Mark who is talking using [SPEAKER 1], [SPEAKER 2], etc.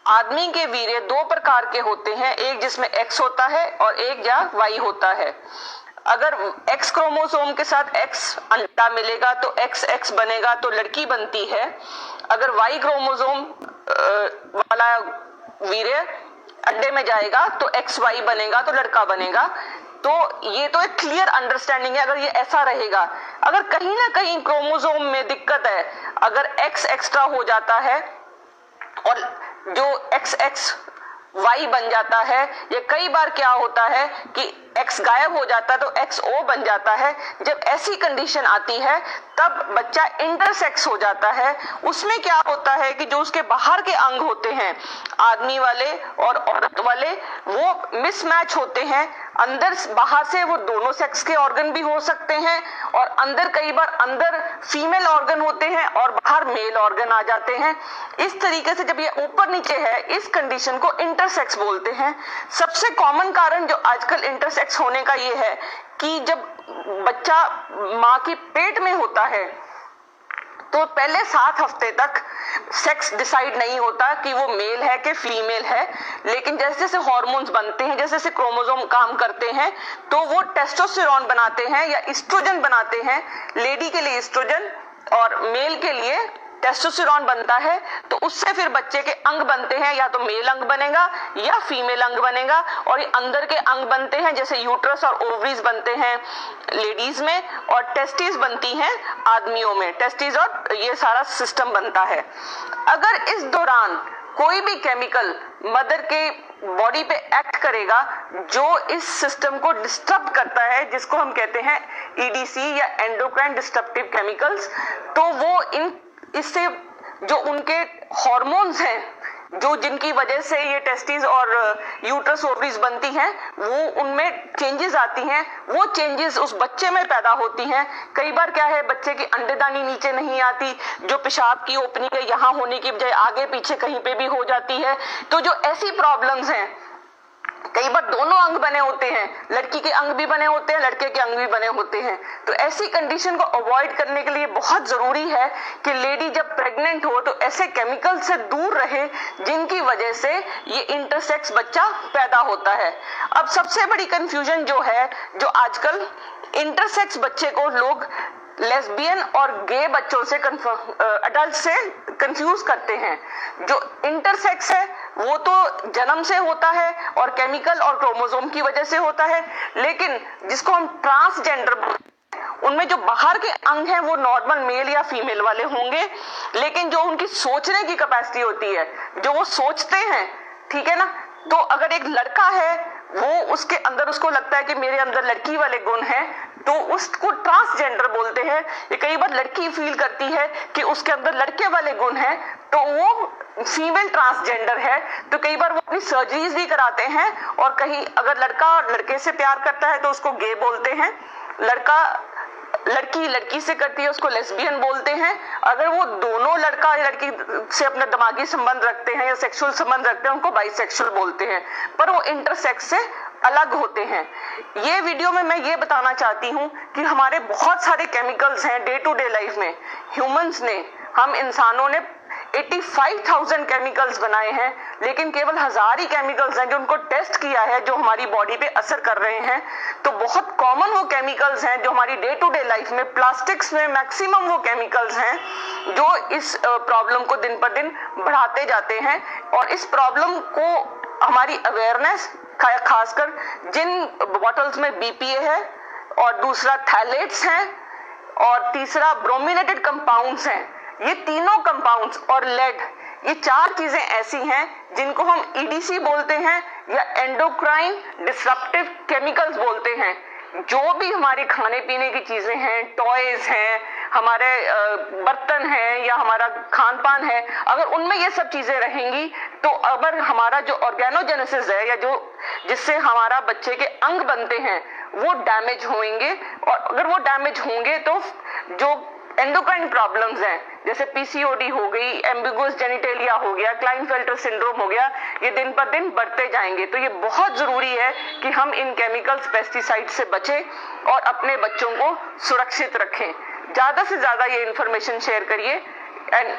[SPEAKER 1] आदमी के वीर्य दो प्रकार के होते हैं, एक जिसमें X होता है और एक जहाँ Y होता है। अगर X क्रोमोसोम के साथ X अंडा मिलेगा तो XX बनेगा तो लड़की बनती है। अगर Y क्रोमोसोम वाला वीर्य अंडे में जाएगा तो XY बनेगा तो लड़का बनेगा। तो ये तो एक क्लियर अंडरस्टैंडिंग है अगर ये ऐसा रहेगा। अगर कहीं ना कहीं क्रोमोसोम में दिक्कत है, अगर X एक्स्ट्रा हो जाता है और जो XX Y बन जाता है, या कई बार क्या होता है कि X गायब हो जाता है तो XO बन जाता है। जब ऐसी कंडीशन आती है तब बच्चा इंटरसेक्स हो जाता है। उसमें क्या होता है कि जो उसके बाहर के अंग होते हैं, आदमी वाले और औरत वाले, वो मिसमैच होते हैं। अंदर बाहर से वो दोनों सेक्स के ऑर्गन भी हो सकते हैं और अंदर कई बार अंदर फीमेल ऑर्गन होते हैं और बाहर मेल ऑर्गन आ जाते हैं। इस तरीके से जब ये ऊपर नीचे है, इस कंडीशन को इंटरसेक्स बोलते हैं। सबसे कॉमन कारण जो आजकल इंटरसेक्स होने का ये है कि जब बच्चा माँ के पेट में होता है तो पहले 7 हफ्ते तक सेक्स डिसाइड नहीं होता कि वो मेल है कि फीमेल है, लेकिन जैसे जैसे हार्मोन्स बनते हैं, जैसे जैसे क्रोमोसोम काम करते हैं तो वो टेस्टोस्टेरोन बनाते हैं या एस्ट्रोजन बनाते हैं। लेडी के लिए एस्ट्रोजन और मेल के लिए टेस्टोस्टेरोन बनता है। तो उससे फिर बच्चे के अंग बनते हैं, या तो मेल अंग बनेगा या फीमेल अंग बनेगा। और ये अंदर के अंग बनते हैं, जैसे यूट्रस और ओवरीज बनते हैं लेडीज में, और टेस्टिस बनती हैं आदमियों में, टेस्टिस और ये सारा सिस्टम बनता है। अगर इस दौरान कोई भी केमिकल मदर के बॉडी पे एक्ट करेगा जो इस सिस्टम को डिस्टर्ब करता है, जिसको हम कहते हैं EDC या एंडोक्राइन डिस्टरप्टिव केमिकल्स, तो वो इससे जो उनके हार्मोन्स हैं, जो जिनकी वजह से ये टेस्टिस और यूट्रस ओवरीज बनती हैं, वो उनमें चेंजेस आती हैं। वो चेंजेस उस बच्चे में पैदा होती हैं। कई बार क्या है, बच्चे की अंडेदानी नीचे नहीं आती, जो पेशाब की ओपनिंग है यहाँ होने की बजाय आगे पीछे कहीं पे भी हो जाती है। तो जो ऐसी प्रॉब्लम्स हैं, कई बार दोनों अंग बने होते हैं, लड़की के अंग भी बने होते हैं, लड़के के अंग भी बने होते हैं। तो ऐसी कंडीशन को अवॉइड करने के लिए बहुत जरूरी है कि लेडी जब प्रेग्नेंट हो तो ऐसे केमिकल से दूर रहे जिनकी वजह से ये इंटरसेक्स बच्चा पैदा होता है। अब सबसे बड़ी कंफ्यूजन जो है, जो आजकल इंटरसेक्स बच्चे को लोग लेस्बियन और गे बच्चों से अडल्ट से कंफ्यूज करते हैं। जो इंटरसेक्स है वो तो जन्म से होता है और केमिकल और क्रोमोसोम की वजह से होता है, लेकिन जिसको हम ट्रांसजेंडर बोलते हैं, उनमें जो बाहर के अंग हैं वो नॉर्मल मेल या फीमेल वाले होंगे, लेकिन जो उनकी सोचने की कैपेसिटी होती है, जो वो सोचते हैं, ठीक है ना। तो अगर एक लड़का है, वो उसके अंदर उसको लगता है कि मेरे अंदर लड़की वाले गुण हैं, तो उसको ट्रांसजेंडर बोलते हैं। ये कई बार लड़की फील करती है कि उसके अंदर लड़के वाले गुण हैं, तो वो फीमेल ट्रांसजेंडर है। तो कई बार वो अपनी सर्जरीज भी कराते हैं। और कहीं अगर लड़का लड़के से प्यार करता है तो उसको गे बोलते हैं, लड़का लड़की लड़की से करती है उसको लेस्बियन बोलते हैं। अगर वो दोनों लड़का या लड़की से अपना दिमागी संबंध रखते हैं या सेक्सुअल संबंध रखते हैं, उनको बाइसेक्सुअल बोलते हैं, पर वो इंटरसेक्स से अलग होते हैं। ये वीडियो में मैं ये बताना चाहती हूँ कि हमारे बहुत सारे केमिकल्स हैं डे टू डे लाइफ में। ह्यूमंस ने, हम इंसानों ने 85,000 केमिकल्स बनाए हैं, लेकिन केवल 1000 ही केमिकल्स हैं जो उनको टेस्ट किया है, जो हमारी बॉडी पे असर कर रहे हैं। तो बहुत कॉमन वो केमिकल्स हैं जो हमारी डे टू डे लाइफ में, प्लास्टिक्स में मैक्सिमम वो केमिकल्स हैं जो इस प्रॉब्लम को दिन पर दिन बढ़ाते जाते हैं। और इस प्रॉब्लम को हमारी अवेयरनेस, खासकर जिन बॉटल्स में BPA है, और दूसरा थैलेट्स हैं, और तीसरा ब्रोमिनेटेड कंपाउंड्स हैं, ये तीनों कंपाउंड्स और लेड, ये 4 चीजें ऐसी हैं जिनको हम EDC बोलते हैं या एंडोक्राइन डिसरप्टिव केमिकल्स बोलते हैं। जो भी हमारे खाने पीने की चीजें हैं, टॉयज हैं, हमारे बर्तन हैं या हमारा खान पान है, अगर उनमें ये सब चीजें रहेंगी तो अगर हमारा जो ऑर्गेनोजेनेसिस है या जो जिससे हमारा बच्चे के अंग बनते हैं वो डैमेज होंगे। और अगर वो डैमेज होंगे तो जो एंडोक्राइन प्रॉब्लम्स हैं, जैसे PCOD हो गई, एम्बिगुअस जेनिटेलिया हो गया, क्लाइनफेल्टर सिंड्रोम हो गया, ये दिन पर दिन बढ़ते जाएंगे। तो ये बहुत जरूरी है कि हम इन केमिकल्स, पेस्टिसाइड से बचें और अपने बच्चों को सुरक्षित रखें। ज्यादा से ज्यादा ये इंफॉर्मेशन शेयर करिए एंड